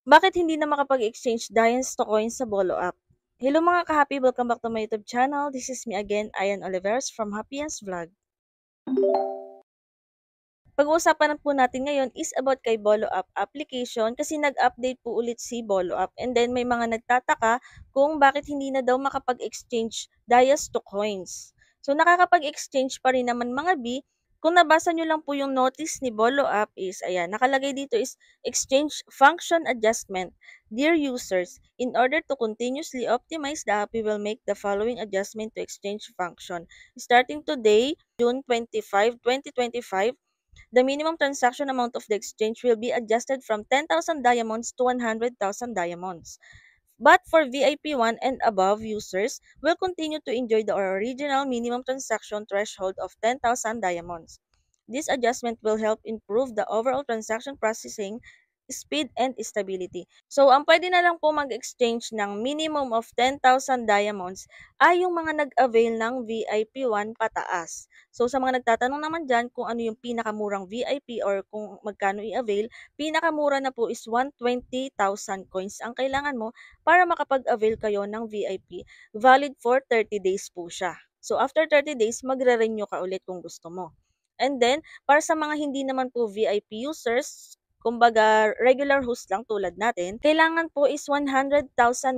Bakit hindi na makapag-exchange Diamonds to coins sa Bolo app? Hello mga ka-happy! Welcome back to my YouTube channel. This is me again, Ayan Oliveros from Happyens Vlog. Pag-uusapan po natin ngayon is about kay Bolo app application kasi nag-update po ulit si Bolo app and then may mga nagtataka kung bakit hindi na daw makapag-exchange Dias to coins. So nakakapag-exchange pa rin naman mga B. Kung nabasa nyo lang po yung notice ni Bolo app is, ayan, nakalagay dito is exchange function adjustment. Dear users, in order to continuously optimize the app, we will make the following adjustment to exchange function. Starting today, June 25, 2025, the minimum transaction amount of the exchange will be adjusted from 10,000 diamonds to 100,000 diamonds. But for VIP 1 and above users, will continue to enjoy the original minimum transaction threshold of 10,000 diamonds. This adjustment will help improve the overall transaction processing speed and stability. So, ang pwede na lang po mag-exchange ng minimum of 10,000 diamonds ay yung mga nag-avail ng VIP 1 pataas. So, sa mga nagtatanong naman dyan kung ano yung pinakamurang VIP or kung magkano i-avail, pinakamura na po is 120,000 coins ang kailangan mo para makapag-avail kayo ng VIP. Valid for 30 days po siya. So, after 30 days, magre-renew ka ulit kung gusto mo. And then, para sa mga hindi naman po VIP users, kumbaga regular host lang tulad natin, kailangan po is 100,000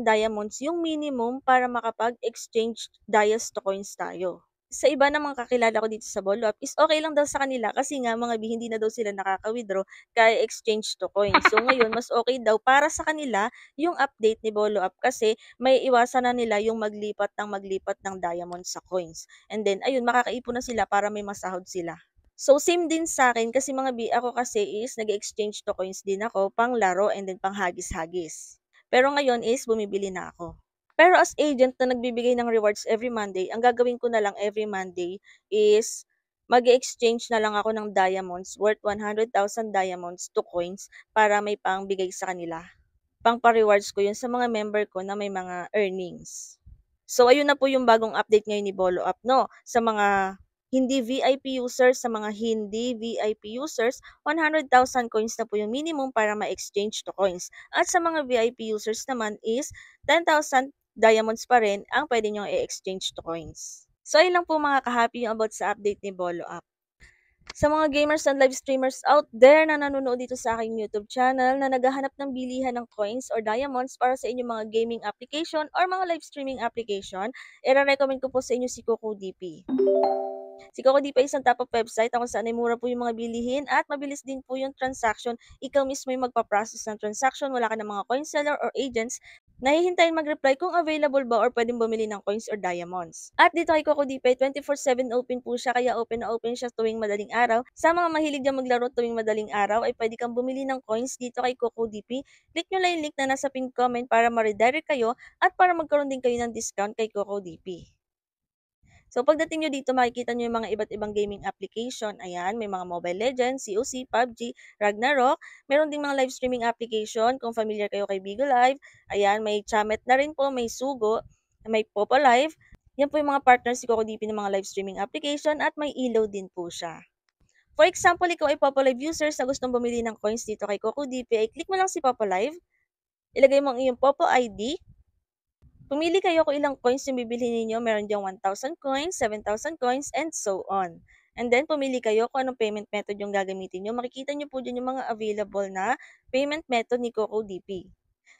diamonds yung minimum para makapag-exchange Dias to coins tayo. Sa iba namang kakilala ko dito sa Bolo app is okay lang daw sa kanila kasi nga mga hindi na daw sila nakaka-withdraw kaya exchange to coins. So ngayon, mas okay daw para sa kanila yung update ni Bolo app kasi may iwasan na nila yung maglipat ng diamonds sa coins. And then, ayun, makakaipon na sila para may masahod sila. So, same din sa akin kasi mga ako kasi is nag-exchange to coins din ako pang laro and then pang hagis-hagis. Pero ngayon is bumibili na ako. Pero as agent na nagbibigay ng rewards every Monday, ang gagawin ko na lang every Monday is mag-exchange na lang ako ng diamonds worth 100,000 diamonds to coins para may pangbigay sa kanila. Pang pa-rewards ko yun sa mga member ko na may mga earnings. So, ayun na po yung bagong update ngayon ni Bolo app, no? Sa mga hindi VIP users, sa mga hindi VIP users, 100,000 coins na po yung minimum para ma-exchange to coins. At sa mga VIP users naman is 10,000 diamonds pa rin ang pwede nyo i-exchange to coins. So, ayun lang po mga ka-happy yung about sa update ni Bolo app. Sa mga gamers and live streamers out there na nanonood dito sa aking YouTube channel na naghahanap ng bilihan ng coins or diamonds para sa inyong mga gaming application or mga live streaming application, i-recommend ko po sa inyo si CocoDP. Si CocoDP ay isang top of website kung saan ay mura po yung mga bilihin at mabilis din po yung transaction. Ikaw mismo yung magpa-process ng transaction, wala ka ng mga coin seller or agents nahihintayin mag-reply kung available ba or pwedeng bumili ng coins or diamonds. At dito kay CocoDP, 24/7 open po siya kaya open na open siya tuwing madaling araw. Sa mga mahilig dyan maglaro tuwing madaling araw ay pwede kang bumili ng coins dito kay CocoDP. Click nyo lang yung link na nasa pinned comment para ma-redirect kayo at para magkaroon din kayo ng discount kay CocoDP. So, pagdating nyo dito, makikita nyo yung mga iba't ibang gaming application. Ayan, may mga Mobile Legends, COC, PUBG, Ragnarok. Meron ding mga live streaming application. Kung familiar kayo kay Bigo Live. Ayan, may Chamet na rin po, may Sugo, may Popo Live. Yan po yung mga partners si CocoDP ng mga live streaming application at may Elo din po siya. For example, ikaw ay Popo Live users na gustong bumili ng coins dito kay CocoDP, ay click mo lang si Popo Live. Ilagay mo ang iyong Popo ID. Pumili kayo kung ilang coins yung bibilhin ninyo. Meron diyang 1,000 coins, 7,000 coins, and so on. And then, pumili kayo kung anong payment method yung gagamitin nyo. Makikita nyo po dyan yung mga available na payment method ni CocoDP.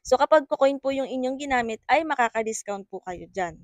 So, kapag coin po yung inyong ginamit, ay makaka-discount po kayo dyan.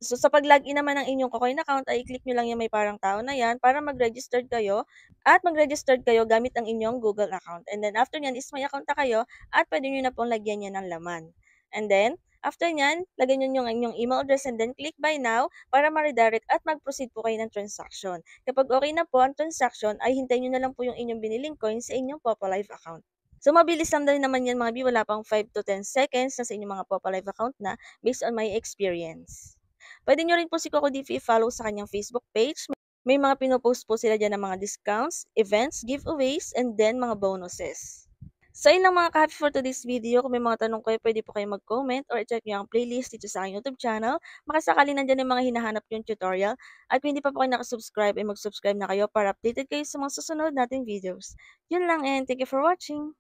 So, sa pag-login naman ng inyong coin account, ay click nyo lang yung may parang tao na yan para mag-register kayo at mag-register kayo gamit ang inyong Google account. And then, after nyan is may account na kayo at pwede nyo na pong lagyan yan ng laman. And then, after nyan, lagyan nyo yung inyong email address and then click buy now para ma-redirect at mag-proceed po kayo ng transaction. Kapag okay na po ang transaction, ay hintayin nyo na lang po yung inyong biniling coins sa inyong Popo Live account. So, mabilis lang din naman yan mga bi, wala pang 5 to 10 seconds na sa inyong mga Popo Live account na based on my experience. Pwede nyo rin po si CocoDP i-follow sa kanyang Facebook page. May mga pinopost po sila dyan ng mga discounts, events, giveaways, and then mga bonuses. So, yun lang mga ka-happy for today's video. Kung may mga tanong kayo, pwede po kayo mag-comment or i-check nyo ang playlist dito sa aking YouTube channel. Makasakali nandyan yung mga hinahanap yung tutorial. At kung hindi pa po kayo nakasubscribe, ay mag-subscribe na kayo para updated kayo sa mga susunod nating videos. Yun lang and thank you for watching!